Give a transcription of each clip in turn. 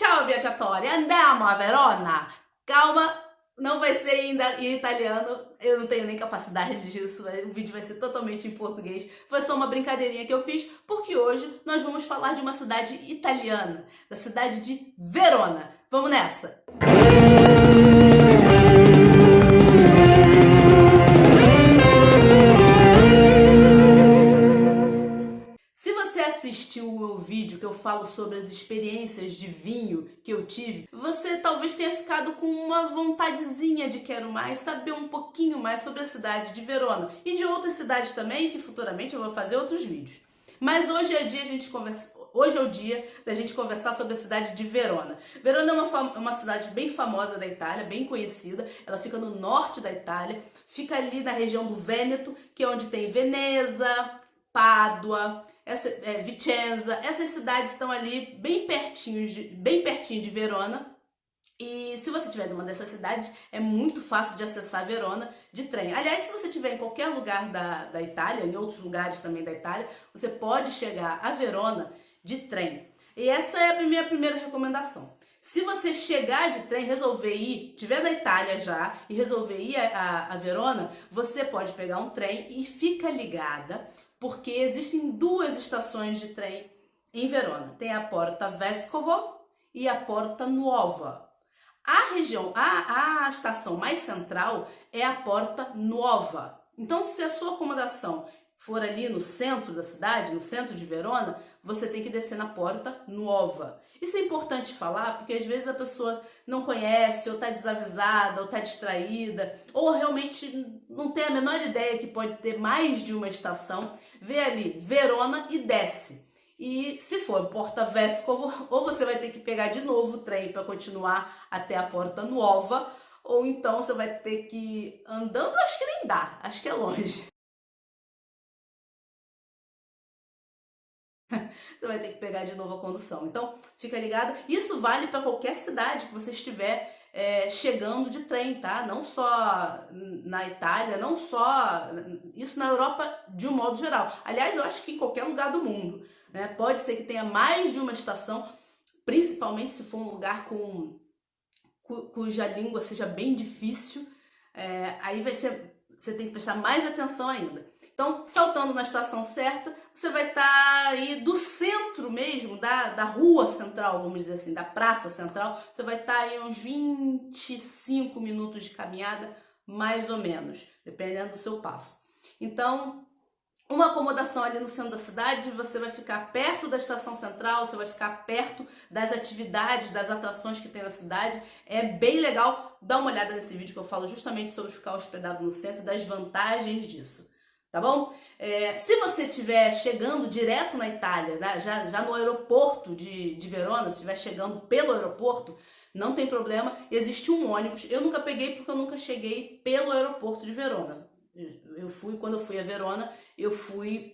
Ciao viaggiatori, andiamo a Verona? Calma, não vai ser ainda em italiano, eu não tenho nem capacidade disso, o vídeo vai ser totalmente em português. Foi só uma brincadeirinha que eu fiz, porque hoje nós vamos falar de uma cidade italiana, da cidade de Verona. Vamos nessa! Se você assistiu o meu vídeo que eu falo sobre as experiências de vinho que eu tive, você talvez tenha ficado com uma vontadezinha de quero mais, saber um pouquinho mais sobre a cidade de Verona e de outras cidades também, que futuramente eu vou fazer outros vídeos. Mas hoje é o dia da gente conversar sobre a cidade de Verona. Verona é uma cidade bem famosa da Itália, bem conhecida. Ela fica no norte da Itália, fica ali na região do Vêneto, que é onde tem Veneza, Pádua, Vicenza. Essas cidades estão ali bem pertinho de Verona. E se você estiver em uma dessas cidades, é muito fácil de acessar Verona de trem. Aliás, se você estiver em qualquer lugar da Itália, em outros lugares também da Itália, você pode chegar a Verona de trem. E essa é a minha primeira recomendação. Se você chegar de trem, resolver ir, estiver na Itália já e resolver ir a Verona, você pode pegar um trem e fica ligada, porque existem duas estações de trem em Verona. Tem a Porta Vescovo e a Porta Nuova. A estação mais central é a Porta Nuova. Então, se a sua acomodação for ali no centro da cidade, no centro de Verona, você tem que descer na Porta Nuova. Isso é importante falar porque às vezes a pessoa não conhece, ou está desavisada, ou está distraída, ou realmente não tem a menor ideia que pode ter mais de uma estação. Vê ali Verona e desce. E se for Porta Vescovo, ou você vai ter que pegar de novo o trem para continuar até a Porta Nuova, ou então você vai ter que ir andando, acho que nem dá, acho que é longe. Você vai ter que pegar de novo a condução. Então, fica ligado. Isso vale para qualquer cidade que você estiver chegando de trem, tá? Não só na Itália, não só... Isso na Europa de um modo geral. Aliás, eu acho que em qualquer lugar do mundo, né? Pode ser que tenha mais de uma estação, principalmente se for um lugar cuja língua seja bem difícil. Aí você tem que prestar mais atenção ainda. Então, saltando na estação certa, você vai estar aí do centro mesmo, da rua central, vamos dizer assim, da praça central, você vai estar aí uns 25 minutos de caminhada, mais ou menos, dependendo do seu passo. Então, uma acomodação ali no centro da cidade, você vai ficar perto da estação central, você vai ficar perto das atividades, das atrações que tem na cidade. É bem legal. Dá uma olhada nesse vídeo que eu falo justamente sobre ficar hospedado no centro e das vantagens disso. Tá bom? Se você estiver chegando direto na Itália, né, já no aeroporto de Verona, se estiver chegando pelo aeroporto, não tem problema, existe um ônibus. Eu nunca peguei porque eu nunca cheguei pelo aeroporto de Verona. Quando eu fui a Verona, eu fui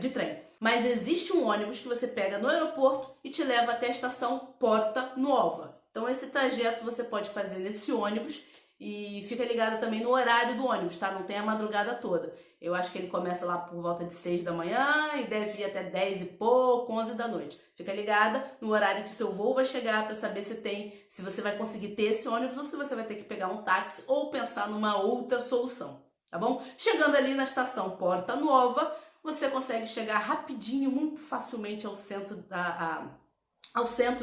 de trem. Mas existe um ônibus que você pega no aeroporto e te leva até a estação Porta Nuova. Então esse trajeto você pode fazer nesse ônibus. E fica ligada também no horário do ônibus, tá? Não tem a madrugada toda. Eu acho que ele começa lá por volta de 6 da manhã e deve ir até 10 e pouco, 11 da noite. Fica ligada no horário que seu voo vai chegar para saber se você vai conseguir ter esse ônibus ou se você vai ter que pegar um táxi ou pensar numa outra solução, tá bom? Chegando ali na estação Porta Nuova, você consegue chegar rapidinho, muito facilmente ao centro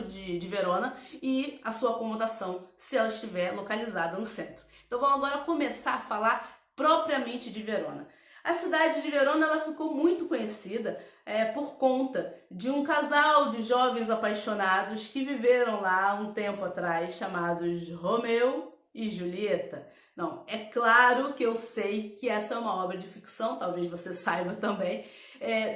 de Verona e a sua acomodação, se ela estiver localizada no centro. Então vamos agora começar a falar propriamente de Verona. A cidade de Verona ela ficou muito conhecida por conta de um casal de jovens apaixonados que viveram lá um tempo atrás, chamados Romeu e Julieta. Não, é claro que eu sei que essa é uma obra de ficção, talvez você saiba também.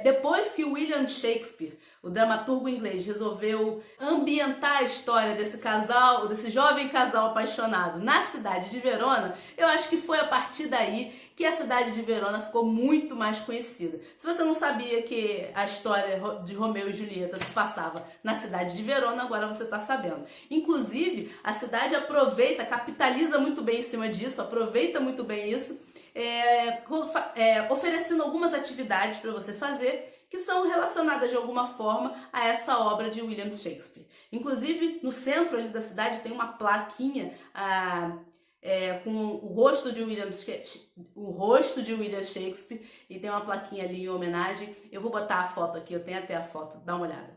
Depois que William Shakespeare, o dramaturgo inglês, resolveu ambientar a história desse casal, desse jovem casal apaixonado na cidade de Verona, eu acho que foi a partir daí que a cidade de Verona ficou muito mais conhecida. Se você não sabia que a história de Romeu e Julieta se passava na cidade de Verona, agora você está sabendo. Inclusive, a cidade capitaliza muito bem em cima disso, aproveita muito bem isso, oferecendo algumas atividades para você fazer que são relacionadas de alguma forma a essa obra de William Shakespeare. Inclusive, no centro ali da cidade tem uma plaquinha com o rosto de William Shakespeare, e tem uma plaquinha ali em homenagem. Eu vou botar a foto aqui, eu tenho até a foto, dá uma olhada.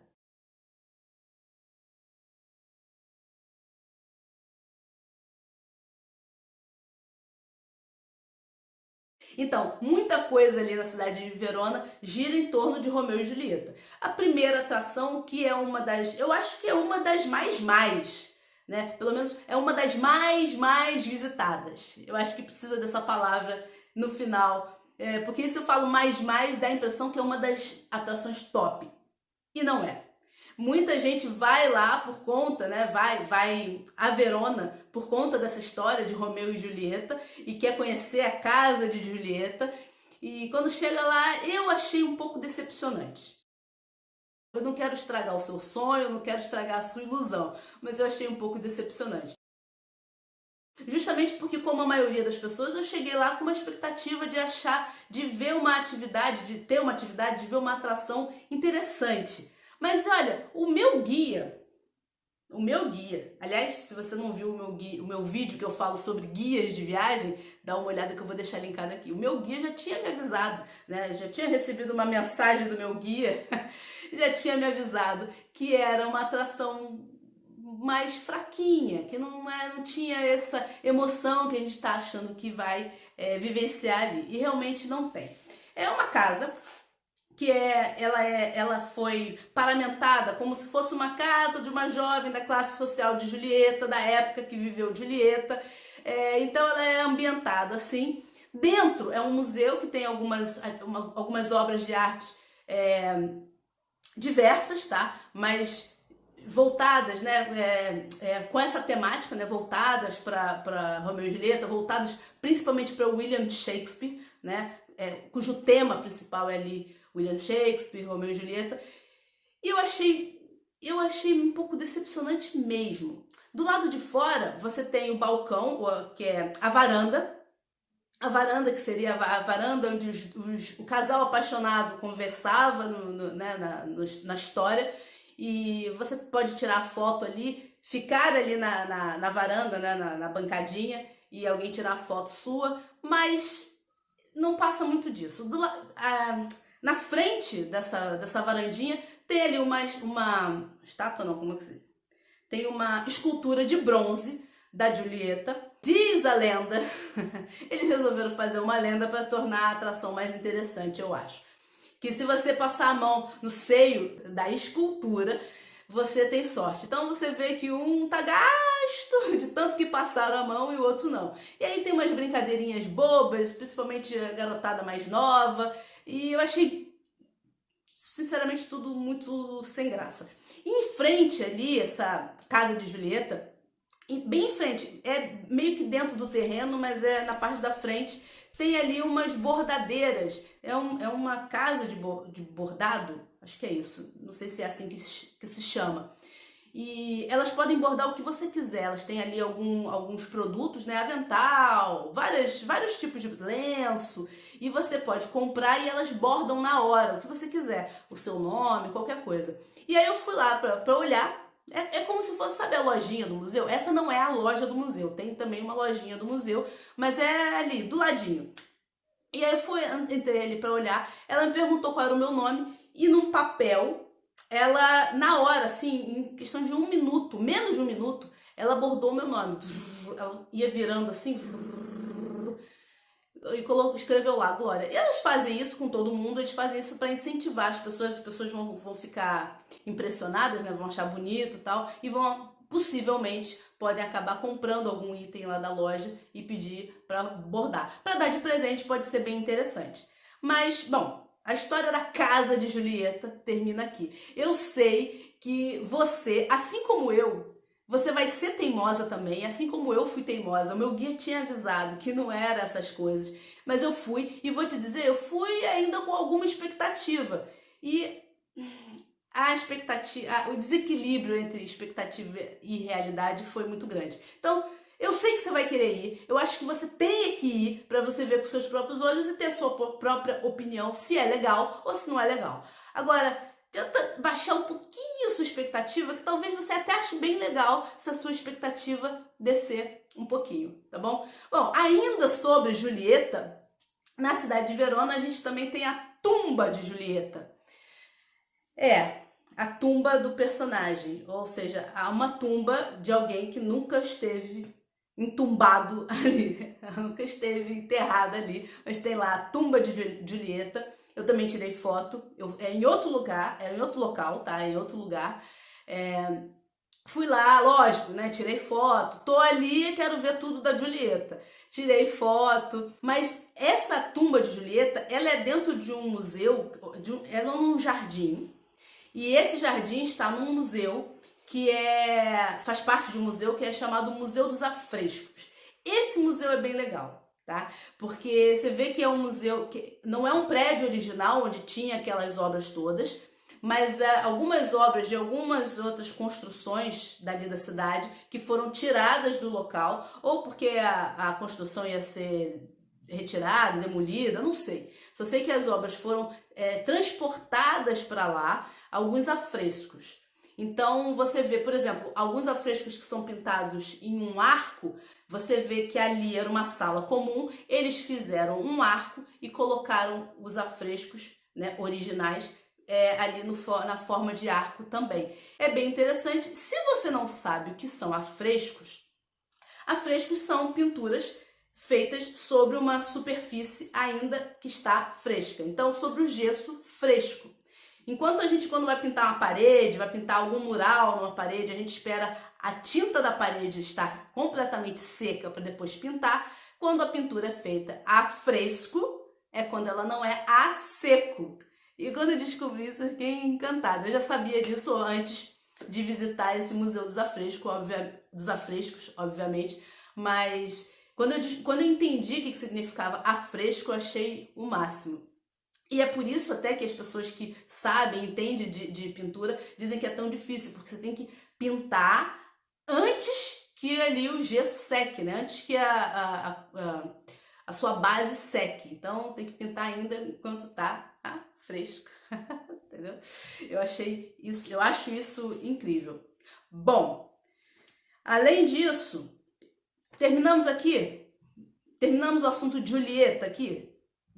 Então, muita coisa ali na cidade de Verona gira em torno de Romeu e Julieta. A primeira atração, que é uma das, eu acho que é uma das mais, né? Pelo menos é uma das mais visitadas. Eu acho que precisa dessa palavra no final, porque se eu falo mais, dá a impressão que é uma das atrações top. E não é. Muita gente vai lá por conta, né? Vai a Verona por conta dessa história de Romeu e Julieta e quer conhecer a casa de Julieta. E quando chega lá, eu achei um pouco decepcionante. Eu não quero estragar o seu sonho, eu não quero estragar a sua ilusão, mas eu achei um pouco decepcionante. Justamente porque, como a maioria das pessoas, eu cheguei lá com uma expectativa de ver uma atividade, de ter uma atividade, de ver uma atração interessante. Mas olha, o meu guia, aliás, se você não viu o meu vídeo que eu falo sobre guias de viagem, dá uma olhada que eu vou deixar linkado aqui. O meu guia já tinha me avisado, né? Já tinha recebido uma mensagem do meu guia, já tinha me avisado que era uma atração mais fraquinha, que não tinha essa emoção que a gente está achando que vai vivenciar ali. E realmente não tem. É uma casa que ela foi paramentada como se fosse uma casa de uma jovem da classe social de Julieta, da época que viveu Julieta. Então ela é ambientada assim. Dentro é um museu que tem algumas obras de arte diversas, tá? Mas voltadas, né, com essa temática, né, voltadas para Romeu e Julieta, voltadas principalmente para William Shakespeare, né, cujo tema principal é ali William Shakespeare, Romeu e Julieta. E eu achei um pouco decepcionante mesmo. Do lado de fora, você tem o balcão, que é a varanda, que seria a varanda onde o casal apaixonado conversava na história. E você pode tirar foto ali, ficar ali na varanda, né, na bancadinha, e alguém tirar foto sua, mas não passa muito disso. Na frente dessa varandinha tem ali uma estátua, não, como é que se diz? Tem uma escultura de bronze da Julieta. Diz a lenda, eles resolveram fazer uma lenda para tornar a atração mais interessante, eu acho. Que se você passar a mão no seio da escultura, você tem sorte. Então você vê que um tá gasto de tanto que passaram a mão e o outro não. E aí tem umas brincadeirinhas bobas, principalmente a garotada mais nova, e eu achei, sinceramente, tudo muito sem graça. E em frente ali, essa casa de Julieta, bem em frente, é meio que dentro do terreno, mas é na parte da frente, tem ali umas bordadeiras. É uma casa de bordado, acho que é isso, não sei se é assim que se chama. E elas podem bordar o que você quiser. Elas têm ali alguns produtos, né? Avental, vários tipos de lenço. E você pode comprar e elas bordam na hora, o que você quiser. O seu nome, qualquer coisa. E aí eu fui lá pra olhar. É como se fosse, sabe, a lojinha do museu? Essa não é a loja do museu. Tem também uma lojinha do museu, mas é ali, do ladinho. E aí eu entrei ali pra olhar. Ela me perguntou qual era o meu nome. E num papel, ela, na hora, assim, em questão de 1 minuto, menos de 1 minuto, ela bordou o meu nome. Ela ia virando assim, e escreveu lá, Glória. E elas fazem isso com todo mundo, eles fazem isso para incentivar as pessoas vão ficar impressionadas, né? Vão achar bonito e tal, e possivelmente podem acabar comprando algum item lá da loja e pedir para bordar. Para dar de presente pode ser bem interessante. Mas, bom, a história da casa de Julieta termina aqui. Eu sei que você, assim como eu, você vai ser teimosa também, assim como eu fui teimosa. O meu guia tinha avisado que não era essas coisas, mas eu fui, e vou te dizer, eu fui ainda com alguma expectativa. E o desequilíbrio entre expectativa e realidade foi muito grande. Então, Eu sei que você vai querer ir, eu acho que você tem que ir para você ver com seus próprios olhos e ter a sua própria opinião se é legal ou se não é legal. Agora, tenta baixar um pouquinho a sua expectativa, que talvez você até ache bem legal se a sua expectativa descer um pouquinho, tá bom? Bom, ainda sobre Julieta, na cidade de Verona a gente também tem a tumba de Julieta. A tumba do personagem, ou seja, há uma tumba de alguém que nunca esteve entumbado ali, nunca esteve enterrada ali, mas tem lá a tumba de Julieta. Eu também tirei foto, é em outro lugar, é em outro local, tá? É em outro lugar. Fui lá, lógico, né? Tirei foto, tô ali e quero ver tudo da Julieta. Tirei foto, mas essa tumba de Julieta, ela é dentro de um museu, ela é num jardim, e esse jardim está num museu que faz parte de um museu que é chamado Museu dos Afrescos. Esse museu é bem legal, tá? Porque você vê que é um museu que não é um prédio original onde tinha aquelas obras todas, mas algumas obras de algumas outras construções dali da cidade que foram tiradas do local, ou porque a construção ia ser retirada, demolida, não sei. Só sei que as obras foram transportadas para lá, alguns afrescos. Então você vê, por exemplo, alguns afrescos que são pintados em um arco, você vê que ali era uma sala comum, eles fizeram um arco e colocaram os afrescos, né, originais ali na forma de arco também. É bem interessante. Se você não sabe o que são afrescos, afrescos são pinturas feitas sobre uma superfície ainda que está fresca. Então, sobre o gesso fresco. Enquanto a gente, quando vai pintar uma parede, vai pintar algum mural numa parede, a gente espera a tinta da parede estar completamente seca para depois pintar. Quando a pintura é feita a fresco, é quando ela não é a seco. E quando eu descobri isso, eu fiquei encantada. Eu já sabia disso antes de visitar esse Museu dos Afrescos, obviamente, mas quando eu entendi o que significava afresco, eu achei o máximo. E é por isso até que as pessoas que sabem, entendem de pintura, dizem que é tão difícil, porque você tem que pintar antes que ali o gesso seque, né? Antes que a sua base seque. Então tem que pintar ainda enquanto tá fresco. Entendeu? Eu acho isso incrível. Bom, além disso, terminamos o assunto de Julieta aqui.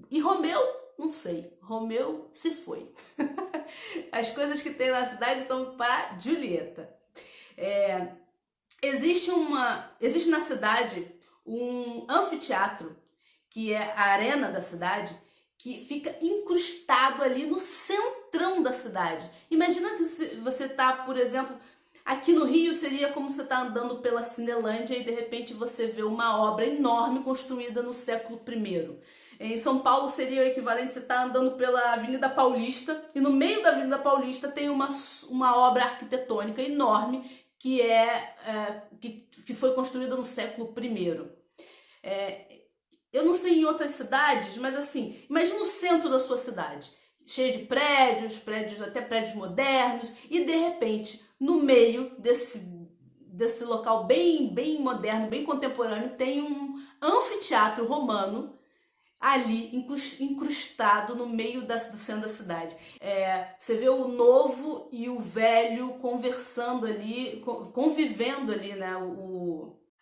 E Romeu, não sei. Romeu se foi. As coisas que tem na cidade são para Julieta. Existe na cidade um anfiteatro, que é a arena da cidade, que fica incrustado ali no centrão da cidade. Imagina que você tá, por exemplo, aqui no Rio seria como você tá andando pela Cinelândia e de repente você vê uma obra enorme construída no século I. Em São Paulo seria o equivalente, você está andando pela Avenida Paulista e no meio da Avenida Paulista tem uma obra arquitetônica enorme que foi construída no século I. Eu não sei em outras cidades, mas assim, imagina o centro da sua cidade, cheio de prédios, até prédios modernos, e de repente, no meio desse local bem moderno, bem contemporâneo, tem um anfiteatro romano ali incrustado no meio do centro da cidade. Você vê o novo e o velho conversando ali, convivendo ali, né?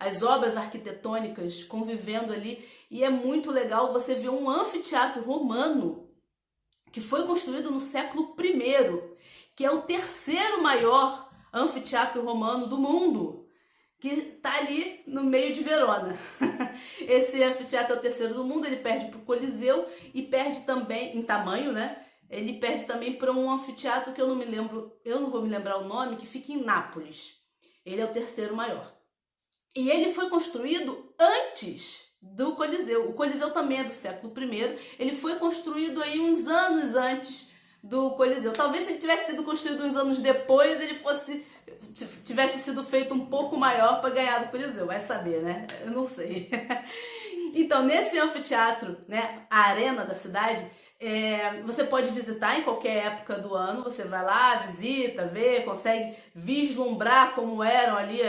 As obras arquitetônicas convivendo ali, e é muito legal você ver um anfiteatro romano que foi construído no século I, que é o terceiro maior anfiteatro romano do mundo, que está ali no meio de Verona. Esse anfiteatro é o terceiro do mundo, ele perde para o Coliseu e perde também, em tamanho, né? Ele perde também para um anfiteatro que eu não vou me lembrar o nome, que fica em Nápoles. Ele é o terceiro maior. E ele foi construído antes do Coliseu. O Coliseu também é do século I. Ele foi construído aí uns anos antes do Coliseu. Talvez se ele tivesse sido construído uns anos depois, ele tivesse sido feito um pouco maior para ganhar do Coliseu. Vai saber, né? Eu não sei. Então, nesse anfiteatro, né, a arena da cidade, Você pode visitar em qualquer época do ano, você vai lá, visita, vê, consegue vislumbrar como eram ali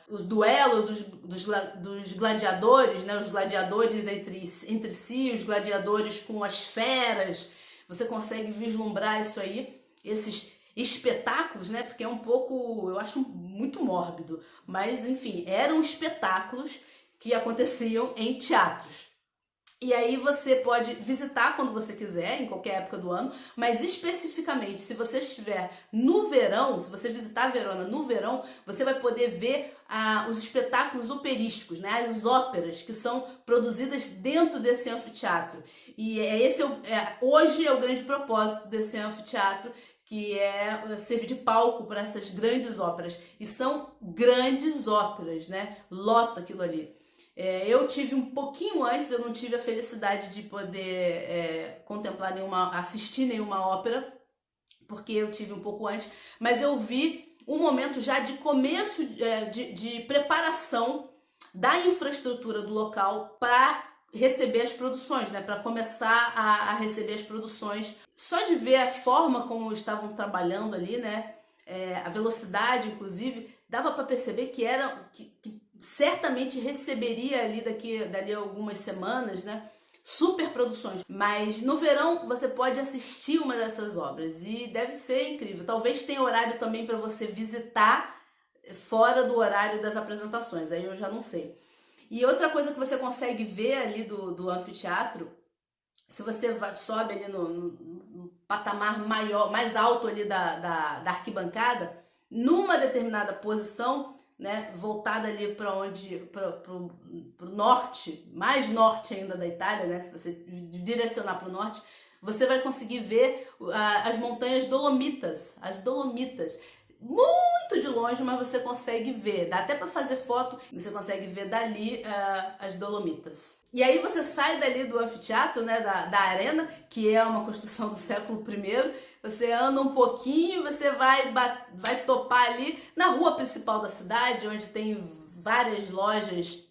os duelos dos gladiadores, né? Os gladiadores entre si, os gladiadores com as feras. Você consegue vislumbrar isso aí, esses espetáculos, né? Porque é um pouco, eu acho muito mórbido, mas enfim, eram espetáculos que aconteciam em teatros. E aí você pode visitar quando você quiser, em qualquer época do ano, mas especificamente, se você estiver no verão, se você visitar Verona no verão, você vai poder ver os espetáculos operísticos, né? As óperas que são produzidas dentro desse anfiteatro. E hoje é o grande propósito desse anfiteatro, que é servir de palco para essas grandes óperas. E são grandes óperas, né? Lota aquilo ali. Eu tive um pouquinho antes, eu não tive a felicidade de poder assistir nenhuma ópera, porque eu tive um pouco antes, mas eu vi um momento já de começo de preparação da infraestrutura do local para receber as produções, né? Para começar a receber as produções. Só de ver a forma como estavam trabalhando ali, né? A velocidade, inclusive, dava para perceber que certamente receberia dali a algumas semanas, né? Super produções. Mas no verão você pode assistir uma dessas obras e deve ser incrível. Talvez tenha horário também para você visitar fora do horário das apresentações, aí eu já não sei. E outra coisa que você consegue ver ali do anfiteatro, se você sobe ali no patamar maior, mais alto ali da arquibancada, numa determinada posição, né, voltada ali para o norte, mais norte ainda da Itália, né, se você direcionar para o norte, você vai conseguir ver as montanhas Dolomitas, as Dolomitas, muito de longe, mas você consegue ver, dá até para fazer foto, você consegue ver dali as Dolomitas. E aí você sai dali do anfiteatro, né, da arena, que é uma construção do século I, você anda um pouquinho, você vai topar ali na rua principal da cidade, onde tem várias lojas,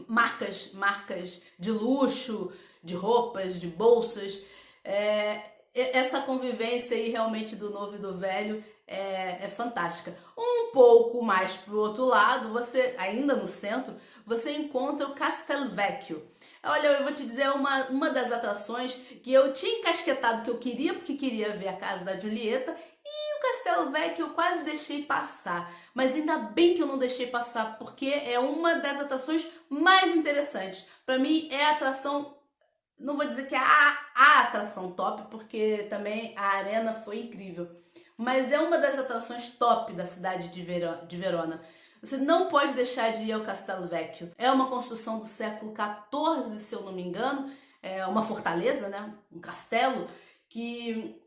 marcas de luxo, de roupas, de bolsas. Essa convivência aí realmente do novo e do velho é fantástica. Um pouco mais pro outro lado, você ainda no centro, você encontra o Castelvecchio. Olha, eu vou te dizer uma das atrações que eu tinha encasquetado que eu queria, porque queria ver a casa da Giulietta, e o Castelvecchio eu quase deixei passar. Mas ainda bem que eu não deixei passar, porque é uma das atrações mais interessantes. Para mim é a atração, não vou dizer que é a atração top, porque também a arena foi incrível. Mas é uma das atrações top da cidade de Verona. Você não pode deixar de ir ao Castelvecchio. É uma construção do século XIV, se eu não me engano. É uma fortaleza, né? Um castelo que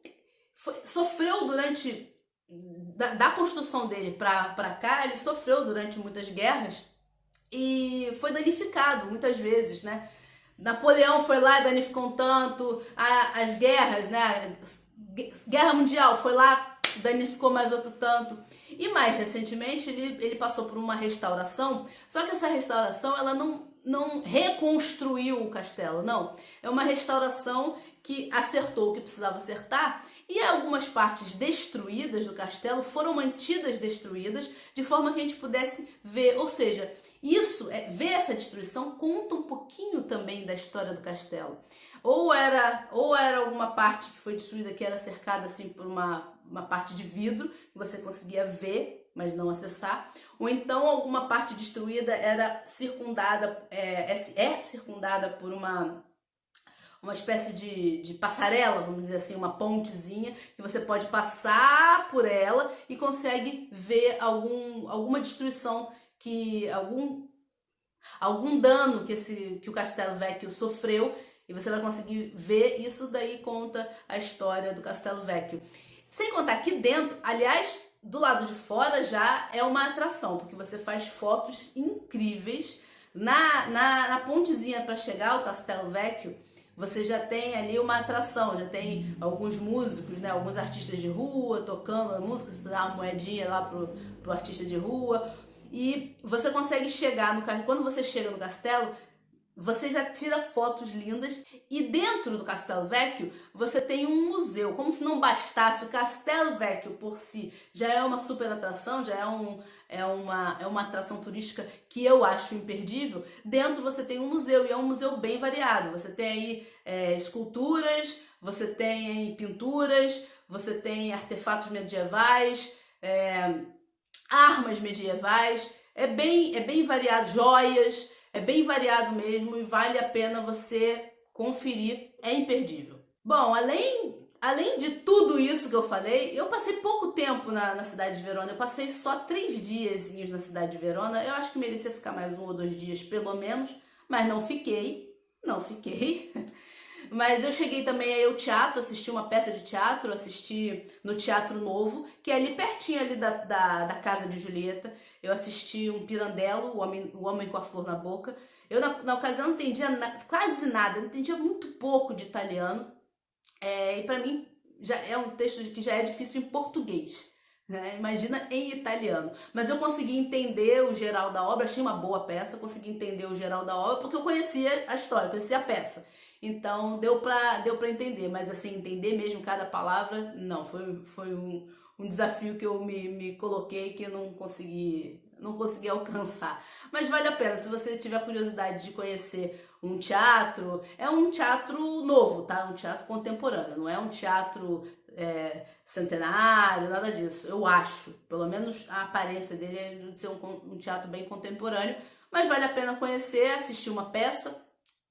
sofreu durante... Da construção dele para cá, ele sofreu durante muitas guerras e foi danificado muitas vezes, né? Napoleão foi lá e danificou um tanto, as guerras, né? Guerra Mundial foi lá, danificou mais outro tanto. E mais recentemente ele passou por uma restauração, só que essa restauração ela não reconstruiu o castelo, não. É uma restauração que acertou o que precisava acertar e algumas partes destruídas do castelo foram mantidas destruídas de forma que a gente pudesse ver, ou seja, ver essa destruição conta um pouquinho também da história do castelo. Ou era alguma parte que foi destruída que era cercada assim por uma parte de vidro que você conseguia ver, mas não acessar, ou então alguma parte destruída era circundada, circundada por uma espécie de passarela, vamos dizer assim, uma pontezinha, que você pode passar por ela e consegue ver alguma destruição, algum dano que o Castelvecchio sofreu, e você vai conseguir ver. Isso daí conta a história do Castelvecchio. Sem contar aqui dentro, aliás, do lado de fora já é uma atração, porque você faz fotos incríveis. Na pontezinha para chegar ao Castelvecchio, você já tem ali uma atração, já tem alguns músicos, né, alguns artistas de rua tocando a música, você dá uma moedinha lá pro artista de rua, e você consegue chegar quando você chega no castelo, você já tira fotos lindas e dentro do Castelo Vecchio você tem um museu. Como se não bastasse, o Castelo Vecchio por si já é uma super atração, já é uma atração turística que eu acho imperdível. Dentro você tem um museu e é um museu bem variado. Você tem aí esculturas, você tem aí pinturas, você tem artefatos medievais, armas medievais. É bem variado, joias. É bem variado mesmo e vale a pena você conferir, é imperdível. Bom, além de tudo isso que eu falei, eu passei pouco tempo na cidade de Verona, eu passei só 3 diazinhos na cidade de Verona, eu acho que merecia ficar mais 1 ou 2 dias pelo menos, mas não fiquei. Mas eu cheguei também aí ao teatro, assisti uma peça de teatro, assisti no Teatro Novo, que é ali pertinho ali da casa de Julieta. Eu assisti um Pirandello, o Homem com a Flor na Boca. Eu na ocasião não entendia quase nada, eu entendia muito pouco de italiano. E para mim já é um texto que já é difícil em português, né? Imagina em italiano. Mas eu consegui entender o geral da obra, achei uma boa peça, consegui entender o geral da obra porque eu conhecia a história, conhecia a peça. Então deu pra entender, mas assim, entender mesmo cada palavra, não, foi um desafio que eu me coloquei que eu não consegui alcançar. Mas vale a pena, se você tiver curiosidade de conhecer um teatro, é um teatro novo, tá? Um teatro contemporâneo, não é um teatro centenário, nada disso, eu acho. Pelo menos a aparência dele é de ser um teatro bem contemporâneo, mas vale a pena conhecer, assistir uma peça,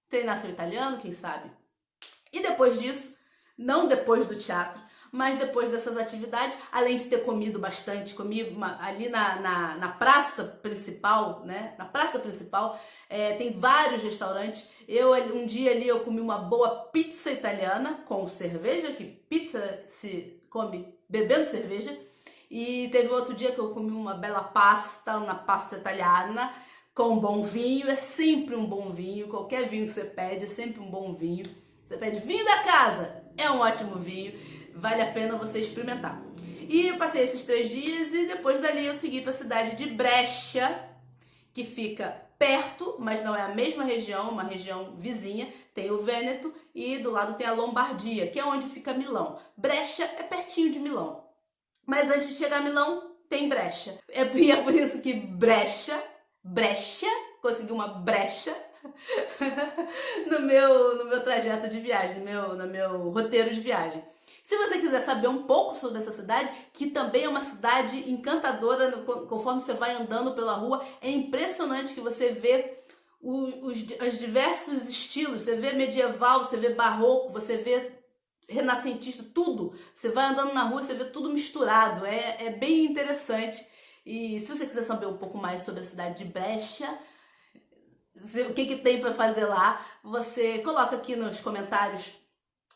treinar seu italiano, quem sabe. E depois disso, não depois do teatro, mas depois dessas atividades, além de ter comido bastante, comi ali na praça principal, né? Na praça principal tem vários restaurantes. Um dia ali eu comi uma boa pizza italiana com cerveja, que pizza se come bebendo cerveja. E teve outro dia que eu comi uma bela pasta, uma pasta italiana, com um bom vinho. É sempre um bom vinho, qualquer vinho que você pede é sempre um bom vinho. Você pede vinho da casa, é um ótimo vinho, vale a pena você experimentar. E eu passei esses 3 dias e depois dali eu segui para a cidade de Brescia, que fica perto, mas não é a mesma região, uma região vizinha. Tem o Vêneto e do lado tem a Lombardia, que é onde fica Milão. Brescia é pertinho de Milão. Mas antes de chegar a Milão, tem Brescia. E é por isso que Brescia, consegui uma brecha no meu trajeto de viagem, no meu roteiro de viagem. Se você quiser saber um pouco sobre essa cidade, que também é uma cidade encantadora, conforme você vai andando pela rua, é impressionante que você vê os diversos estilos, você vê medieval, você vê barroco, você vê renascentista, tudo. Você vai andando na rua, você vê tudo misturado, é bem interessante. E se você quiser saber um pouco mais sobre a cidade de Brescia, o que tem para fazer lá, você coloca aqui nos comentários.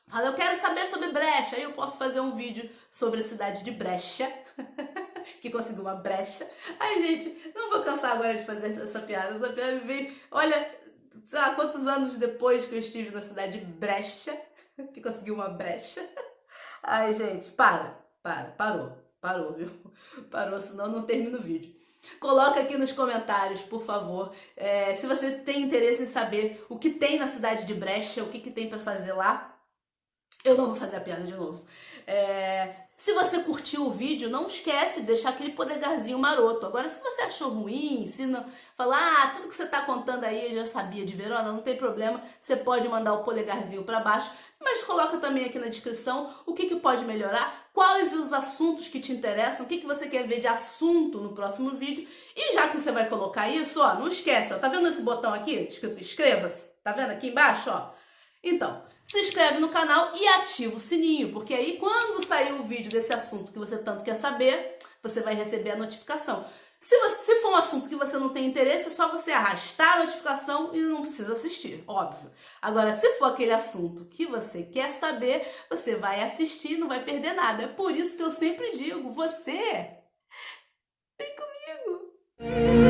Fala, eu quero saber sobre Brescia. Aí eu posso fazer um vídeo sobre a cidade de Brescia, que conseguiu uma brecha. Ai, gente, não vou cansar agora de fazer essa piada. Essa piada me veio, olha, sei lá, quantos anos depois que eu estive na cidade de Brescia, que conseguiu uma brecha. Ai, gente, parou, viu? Parou, senão eu não termino o vídeo. Coloca aqui nos comentários, por favor, se você tem interesse em saber o que tem na cidade de Brescia, o que tem para fazer lá. Eu não vou fazer a piada de novo. Se você curtiu o vídeo, não esquece de deixar aquele polegarzinho maroto. Agora, se você achou ruim, se não falar, tudo que você está contando aí eu já sabia de Verona, não tem problema, você pode mandar o polegarzinho para baixo, mas coloca também aqui na descrição o que pode melhorar, quais os assuntos que te interessam, o que você quer ver de assunto no próximo vídeo. E já que você vai colocar isso, ó, não esquece, ó, tá vendo esse botão aqui escrito inscreva-se? Tá vendo aqui embaixo, ó? Então, se inscreve no canal e ativa o sininho, porque aí quando sair o vídeo desse assunto que você tanto quer saber, você vai receber a notificação. Se for um assunto que você não tem interesse, é só você arrastar a notificação e não precisa assistir, óbvio. Agora, se for aquele assunto que você quer saber, você vai assistir e não vai perder nada. É por isso que eu sempre digo, você vem comigo!